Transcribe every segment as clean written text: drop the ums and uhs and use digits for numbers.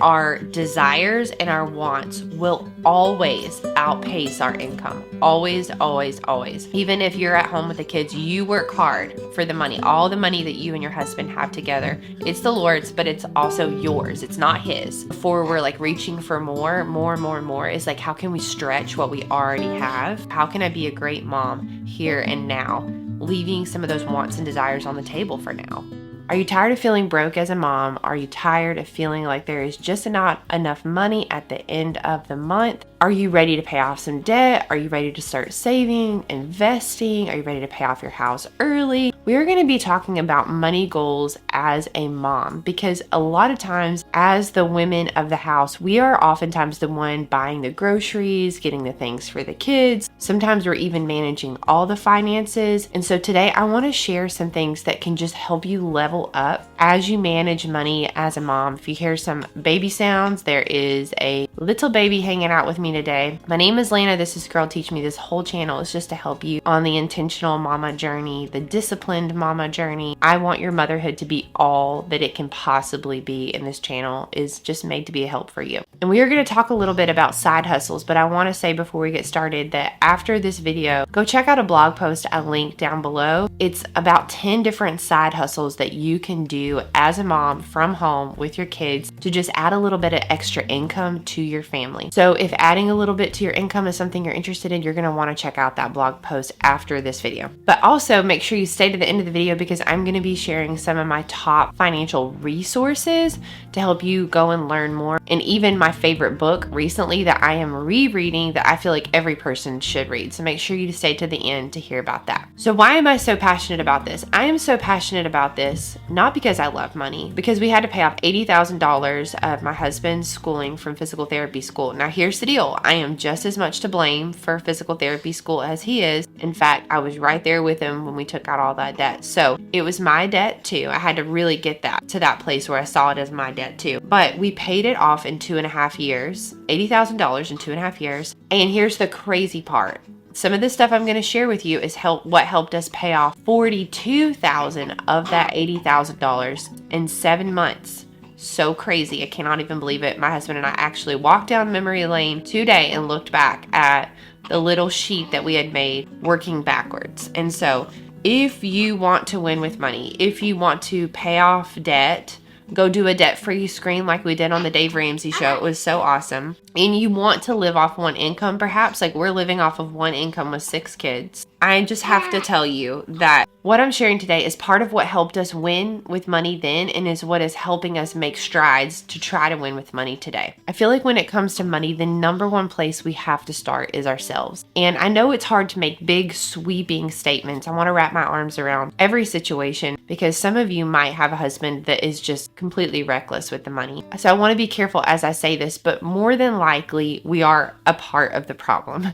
Our desires and our wants will always outpace our income. Always, always, always. Even if you're at home with the kids, you work hard for the money. All the money that you and your husband have together, it's the Lord's, but it's also yours. It's not his. Before we're like reaching for more, it's like, how can we stretch what we already have? How can I be a great mom here and now? Leaving some of those wants and desires on the table for now. Are you tired of feeling broke as a mom? Are you tired of feeling like there is just not enough money at the end of the month? Are you ready to pay off some debt? Are you ready to start saving, investing? Are you ready to pay off your house early? We are going to be talking about money goals as a mom, because a lot of times as the women of the house, we are oftentimes the one buying the groceries, getting the things for the kids. Sometimes we're even managing all the finances. And so today I want to share some things that can just help you level up as you manage money as a mom. If you hear some baby sounds, there is a little baby hanging out with me today. My name is Lana. This is Girl Teach Me. This whole channel is just to help you on the intentional mama journey, the disciplined mama journey. I want your motherhood to be all that it can possibly be, and this channel is just made to be a help for you. And we are going to talk a little bit about side hustles, but I want to say before we get started that after this video, go check out a blog post I linked down below. It's about 10 different side hustles that you can do as a mom from home with your kids to just add a little bit of extra income to your family. So if adding a little bit to your income is something you're interested in, you're going to want to check out that blog post after this video. But also make sure you stay to the end of the video, because I'm going to be sharing some of my top financial resources to help you go and learn more. And even my favorite book recently that I am rereading that I feel like every person should read. So make sure you stay to the end to hear about that. So why am I so passionate about this? I am so passionate about this not because I love money, because we had to pay off $80,000 of my husband's schooling from physical therapy school. Now here's the deal. I am just as much to blame for physical therapy school as he is. In fact, I was right there with him when we took out all that debt. So it was my debt too. I had to really get that to that place where I saw it as my debt too. But we paid it off in 2.5 years, $80,000 in 2.5 years. And here's the crazy part. Some of the stuff I'm going to share with you is what helped us pay off $42,000 of that $80,000 in 7 months. So crazy. I cannot even believe it. My husband and I actually walked down memory lane today and looked back at the little sheet that we had made working backwards. And so if you want to win with money, if you want to pay off debt, go do a debt-free screen like we did on the Dave Ramsey show. It was so awesome. And you want to live off one income, perhaps, like we're living off of one income with 6 kids. I just have to tell you that what I'm sharing today is part of what helped us win with money then, and is what is helping us make strides to try to win with money today. I feel like when it comes to money, the number one place we have to start is ourselves. And I know it's hard to make big sweeping statements. I want to wrap my arms around every situation, because some of you might have a husband that is just completely reckless with the money. So I want to be careful as I say this, but more than likely we are a part of the problem.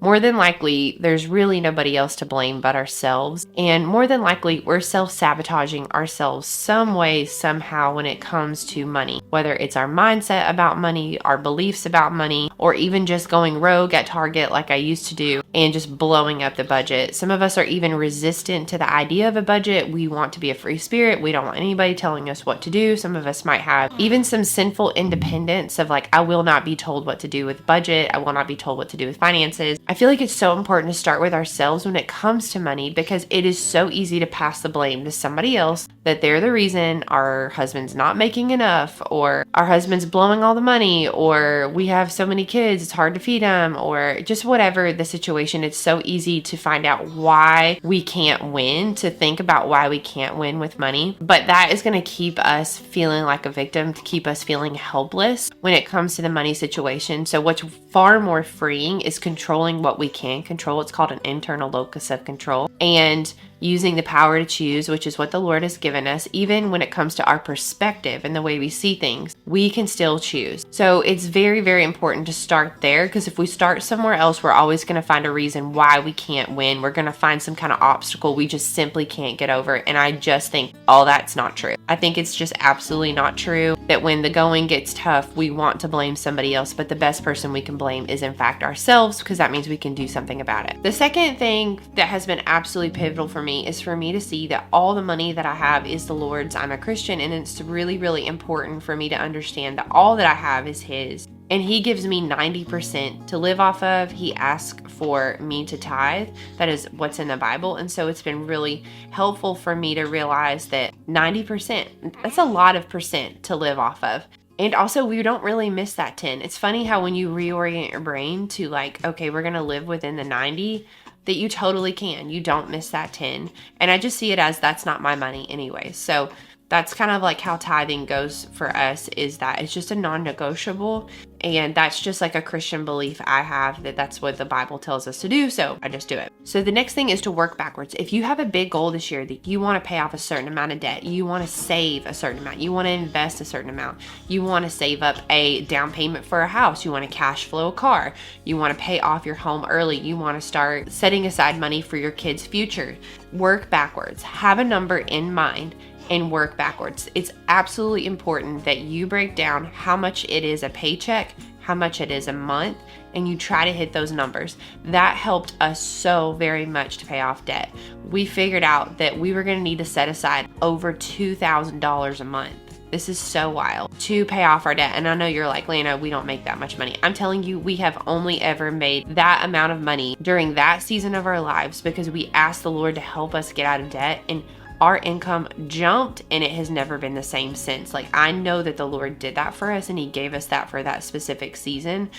More than likely, there's really nobody else to blame but ourselves. And more than likely, we're self-sabotaging ourselves some way, somehow when it comes to money. Whether it's our mindset about money, our beliefs about money, or even just going rogue at Target like I used to do and just blowing up the budget. Some of us are even resistant to the idea of a budget. We want to be a free spirit. We don't want anybody telling us what to do. Some of us might have even some sinful independence of like, I will not be told what to do with budget. I will not be told what to do with finances. I feel like it's so important to start with ourselves when it comes to money, because it is so easy to pass the blame to somebody else that they're the reason our husband's not making enough, or our husband's blowing all the money, or we have so many kids, it's hard to feed them, or just whatever the situation. It's so easy to find out why we can't win, to think about why we can't win with money. But that is going to keep us feeling like a victim, to keep us feeling helpless when it comes to the money situation. So what's far more freeing is controlling what we can control. It's called an internal locus of control. And using the power to choose, which is what the Lord has given us, even when it comes to our perspective and the way we see things, we can still choose. So it's very, very important to start there, because if we start somewhere else, we're always going to find a reason why we can't win. We're going to find some kind of obstacle we just simply can't get over. And I just think all that's not true. I think it's just absolutely not true that when the going gets tough, we want to blame somebody else, but the best person we can blame is in fact ourselves, because that means we can do something about it. The second thing that has been absolutely pivotal for me me is for me to see that all the money that I have is the Lord's. I'm a Christian, and it's really, really important for me to understand that all that I have is His. And He gives me 90% to live off of. He asks for me to tithe. That is what's in the Bible. And so it's been really helpful for me to realize that 90%, that's a lot of percent to live off of. And also, we don't really miss that 10. It's funny how when you reorient your brain to like, okay, we're going to live within the 90, that you totally can. You don't miss that 10. And I just see it as that's not my money anyway. So that's kind of like how tithing goes for us, is that it's just a non-negotiable. And that's just like a Christian belief I have, that that's what the Bible tells us to do. So I just do it. So the next thing is to work backwards. If you have a big goal this year that you want to pay off a certain amount of debt, you want to save a certain amount, you want to invest a certain amount, you want to save up a down payment for a house, you want to cash flow a car, you want to pay off your home early, you want to start setting aside money for your kids' future, work backwards. Have a number in mind and work backwards. It's absolutely important that you break down how much it is a paycheck, how much it is a month, and you try to hit those numbers. That helped us so very much to pay off debt. We figured out that we were going to need to set aside over $2,000 a month. This is so wild, to pay off our debt. And I know you're like, Lana, we don't make that much money. I'm telling you, we have only ever made that amount of money during that season of our lives because we asked the Lord to help us get out of debt, and our income jumped, and it has never been the same since. Like, I know that the Lord did that for us, and He gave us that for that specific season.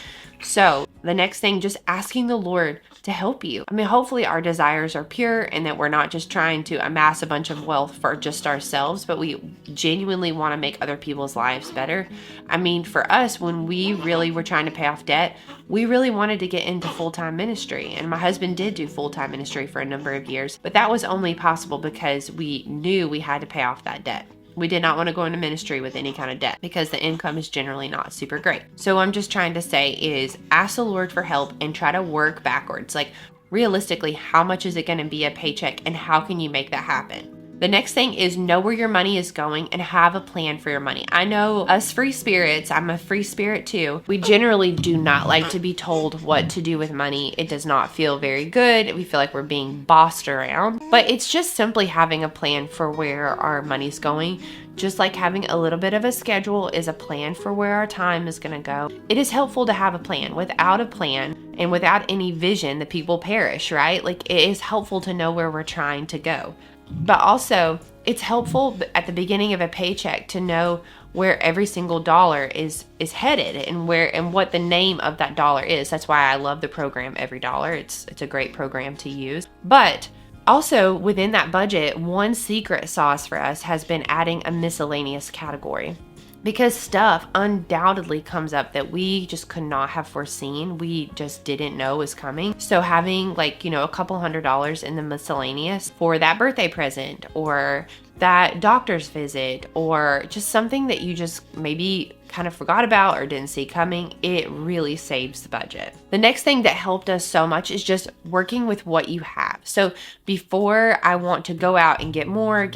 So the next thing, just asking the Lord to help you. I mean, hopefully our desires are pure and that we're not just trying to amass a bunch of wealth for just ourselves, but we genuinely want to make other people's lives better. I mean, for us, when we really were trying to pay off debt, we really wanted to get into full-time ministry. And my husband did do full-time ministry for a number of years, but that was only possible because we knew we had to pay off that debt. We did not want to go into ministry with any kind of debt because the income is generally not super great. So I'm just trying to say is ask the Lord for help and try to work backwards. Like, realistically, how much is it going to be a paycheck, and how can you make that happen? The next thing is know where your money is going and have a plan for your money. I know us free spirits, I'm a free spirit too, we generally do not like to be told what to do with money. It does not feel very good. We feel like we're being bossed around, but it's just simply having a plan for where our money's going. Just like having a little bit of a schedule is a plan for where our time is going to go. It is helpful to have a plan. Without a plan and without any vision, the people perish, right? Like, it is helpful to know where we're trying to go. But also, it's helpful at the beginning of a paycheck to know where every single dollar is headed and where and what the name of that dollar is. That's why I love the program Every Dollar. It's a great program to use. But also, within that budget, one secret sauce for us has been adding a miscellaneous category. Because stuff undoubtedly comes up that we just could not have foreseen. We just didn't know was coming. So having like, a couple $100s in the miscellaneous for that birthday present or that doctor's visit or just something that you just maybe kind of forgot about or didn't see coming, it really saves the budget. The next thing that helped us so much is just working with what you have. So before I want to go out and get more,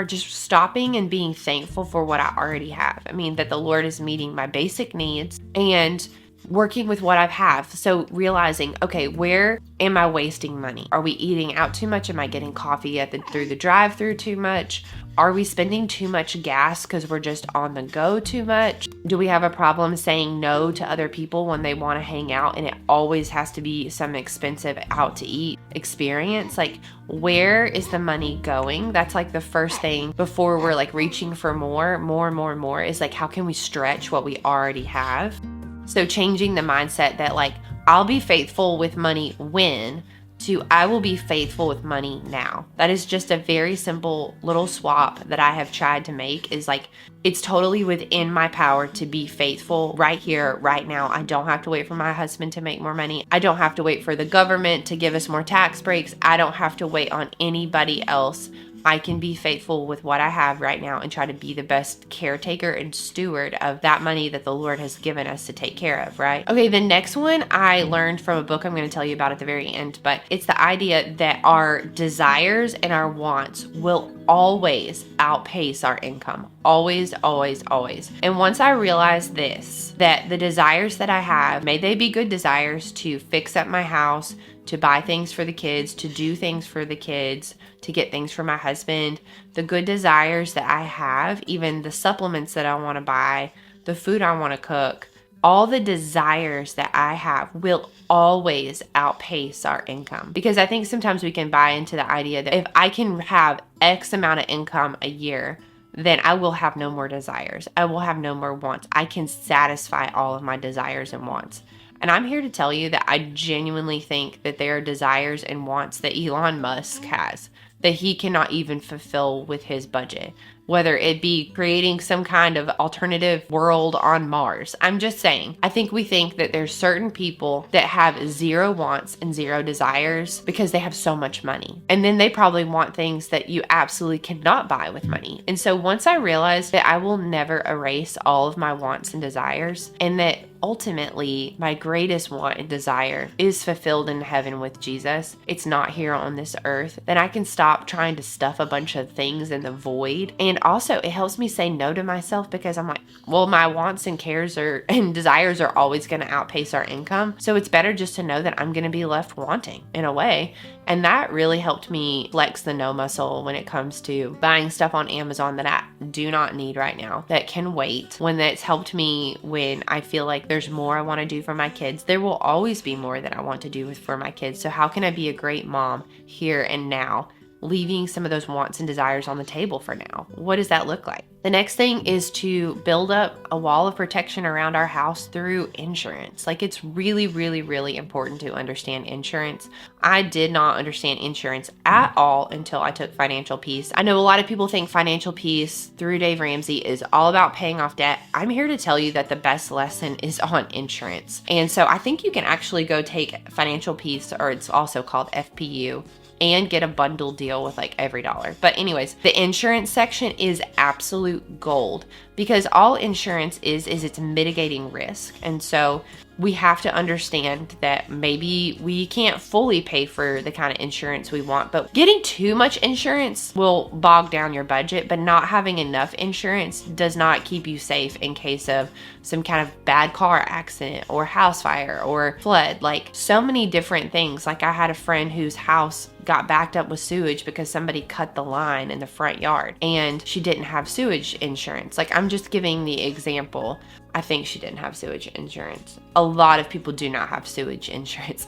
just stopping and being thankful for what I already have. I mean, that the Lord is meeting my basic needs and working with what I have. So realizing, okay, where am I wasting money? Are we eating out too much? Am I getting coffee through the drive-through too much? Are we spending too much gas because we're just on the go too much? Do we have a problem saying no to other people when they want to hang out and it always has to be some expensive out to eat experience? Like, where is the money going? That's like the first thing before we're like reaching for more is like, how can we stretch what we already have? So changing the mindset that like, I'll be faithful with money when, to I will be faithful with money now. That is just a very simple little swap that I have tried to make, is like, it's totally within my power to be faithful right here, right now. I don't have to wait for my husband to make more money. I don't have to wait for the government to give us more tax breaks. I don't have to wait on anybody else. I can be faithful with what I have right now and try to be the best caretaker and steward of that money that the Lord has given us to take care of, right? Okay, the next one I learned from a book I'm going to tell you about at the very end, but it's the idea that our desires and our wants will always outpace our income. Always, always, always. And once I realized this, that the desires that I have, may they be good desires to fix up my house, to buy things for the kids, to do things for the kids, to get things for my husband, the good desires that I have, even the supplements that I want to buy, the food I want to cook, all the desires that I have will always outpace our income. Because I think sometimes we can buy into the idea that if I can have X amount of income a year, then I will have no more desires. I will have no more wants. I can satisfy all of my desires and wants. And I'm here to tell you that I genuinely think that there are desires and wants that Elon Musk has that he cannot even fulfill with his budget, whether it be creating some kind of alternative world on Mars. I'm just saying, I think we think that there's certain people that have zero wants and zero desires because they have so much money. And then they probably want things that you absolutely cannot buy with money. And so once I realized that I will never erase all of my wants and desires, and that ultimately my greatest want and desire is fulfilled in heaven with Jesus, it's not here on this earth, then I can stop trying to stuff a bunch of things in the void. And also it helps me say no to myself, because I'm like, well, my wants and cares and desires are always going to outpace our income. So it's better just to know that I'm going to be left wanting in a way. And that really helped me flex the no muscle when it comes to buying stuff on Amazon that I do not need right now, that can wait. When that's helped me when I feel like there's more I want to do for my kids. There will always be more that I want to do for my kids. So how can I be a great mom here and now, leaving some of those wants and desires on the table for now? What does that look like? The next thing is to build up a wall of protection around our house through insurance. Like, it's really, really, really important to understand insurance. I did not understand insurance at all until I took Financial Peace. I know a lot of people think Financial Peace through Dave Ramsey is all about paying off debt. I'm here to tell you that the best lesson is on insurance. And so I think you can actually go take Financial Peace, or it's also called FPU, and get a bundle deal with like every dollar. But anyways, the insurance section is absolute gold, because all insurance is it's mitigating risk. And so we have to understand that maybe we can't fully pay for the kind of insurance we want, but getting too much insurance will bog down your budget, but not having enough insurance does not keep you safe in case of some kind of bad car accident or house fire or flood. Like, so many different things. Like, I had a friend whose house got backed up with sewage because somebody cut the line in the front yard and she didn't have sewage insurance. Like, I'm just giving the example. I think she didn't have sewage insurance. A lot of people do not have sewage insurance.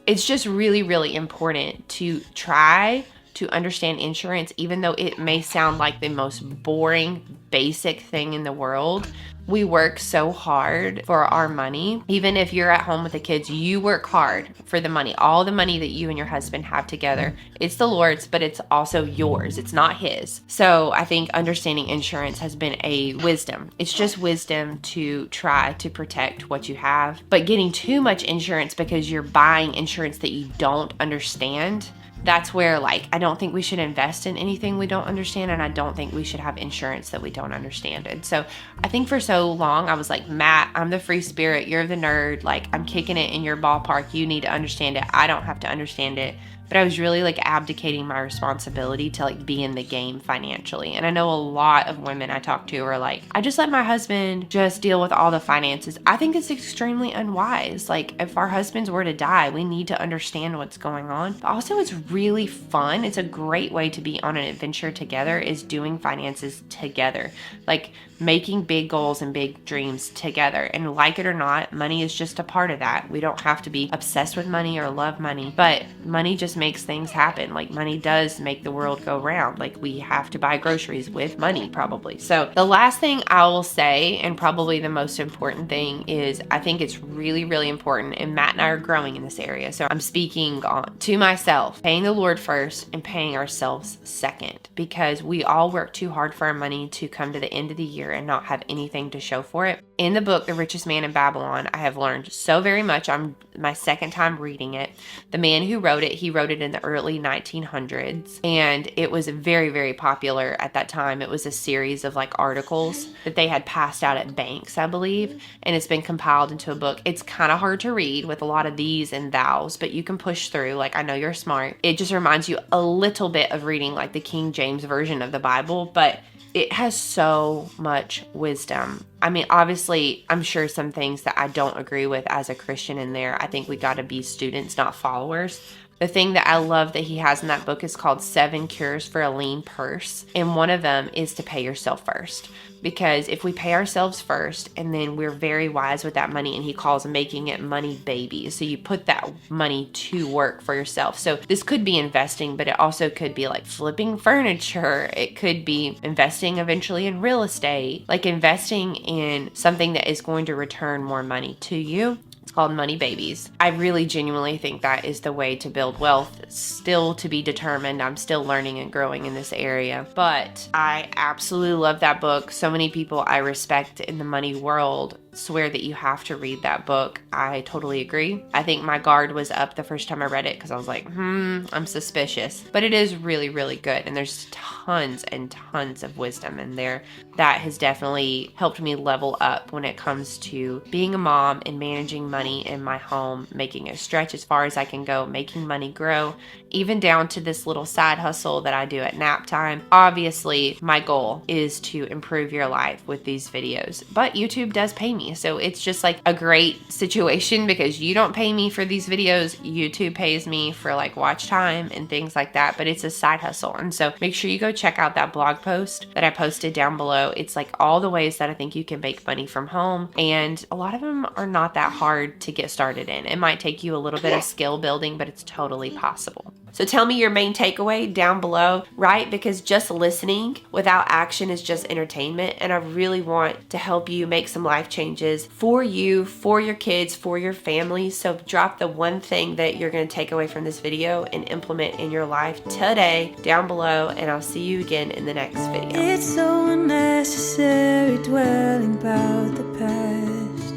It's just really, really important to try to understand insurance, even though it may sound like the most boring, basic thing in the world. We work so hard for our money. Even if you're at home with the kids, you work hard for the money. All the money that you and your husband have together, it's the Lord's, but it's also yours. It's not his. So I think understanding insurance has been a wisdom. It's just wisdom to try to protect what you have. But getting too much insurance because you're buying insurance that you don't understand, that's where, like, I don't think we should invest in anything we don't understand, and I don't think we should have insurance that we don't understand. And so I think for so long I was like, Matt, I'm the free spirit, you're the nerd, like, I'm kicking it in your ballpark, you need to understand it, I don't have to understand it. But I was really like abdicating my responsibility to like be in the game financially. And I know a lot of women I talk to are like, I just let my husband just deal with all the finances. I think it's extremely unwise. Like, if our husbands were to die, we need to understand what's going on. But also, it's really fun. It's a great way to be on an adventure together, is doing finances together. Like, making big goals and big dreams together. And like it or not, money is just a part of that. We don't have to be obsessed with money or love money, but money just makes things happen. Like, money does make the world go round. Like, we have to buy groceries with money probably. So the last thing I will say, and probably the most important thing, is I think it's really, really important, and Matt and I are growing in this area, so I'm speaking on to myself, paying the Lord first and paying ourselves second, because we all work too hard for our money to come to the end of the year and not have anything to show for it. In the book, The Richest Man in Babylon, I have learned so very much. I'm my second time reading it. The man who wrote it, he wrote it in the early 1900s, and it was very, very popular at that time. It was a series of like articles that they had passed out at banks, I believe, and it's been compiled into a book. It's kind of hard to read with a lot of these and thous, but you can push through. Like, I know you're smart. It just reminds you a little bit of reading like the King James version of the Bible, but it has so much wisdom. I mean, obviously, I'm sure some things that I don't agree with as a Christian in there. I think we got to be students, not followers. The thing that I love that he has in that book is called 7 Cures for a Lean Purse. And one of them is to pay yourself first. Because if we pay ourselves first and then we're very wise with that money, and he calls making it money babies. So you put that money to work for yourself. So this could be investing, but it also could be like flipping furniture. It could be investing eventually in real estate, like investing in something that is going to return more money to you. It's called Money Babies. I really genuinely think that is the way to build wealth. Still to be determined. I'm still learning and growing in this area. But I absolutely love that book. So many people I respect in the money world swear that you have to read that book. I totally agree. I think my guard was up the first time I read it because I was like, I'm suspicious. But it is really, really good. And there's tons and tons of wisdom in there that has definitely helped me level up when it comes to being a mom and managing money in my home, making it stretch as far as I can go, making money grow, even down to this little side hustle that I do at nap time. Obviously, my goal is to improve your life with these videos, but YouTube does pay me. So it's just like a great situation because you don't pay me for these videos. YouTube pays me for like watch time and things like that, but it's a side hustle. And so make sure you go check out that blog post that I posted down below. It's like all the ways that I think you can make money from home. And a lot of them are not that hard to get started in. It might take you a little bit of skill building, but it's totally possible. So tell me your main takeaway down below, right? Because just listening without action is just entertainment. And I really want to help you make some life changes for you, for your kids, for your family. So drop the one thing that you're going to take away from this video and implement in your life today down below. And I'll see you again in the next video. It's so unnecessary dwelling about the past,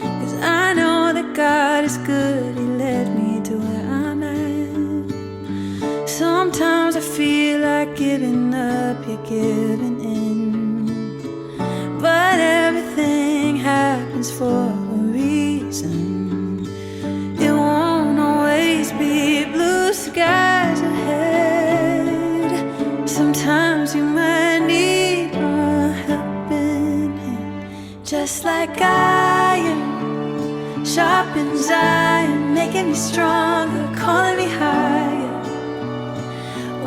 'cause I know that God is good. He led me to where I'm at. Sometimes I feel like giving up, you're giving in, but everything happens for a reason. It won't always be blue skies ahead. Sometimes you might need a helping hand, just like iron sharpens iron, making me stronger, calling me higher.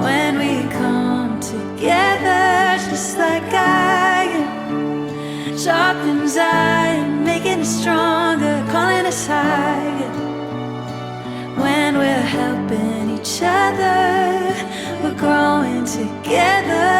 When we come together, just like iron sharpens iron, making us stronger, calling us higher. When we're helping each other, we're growing together.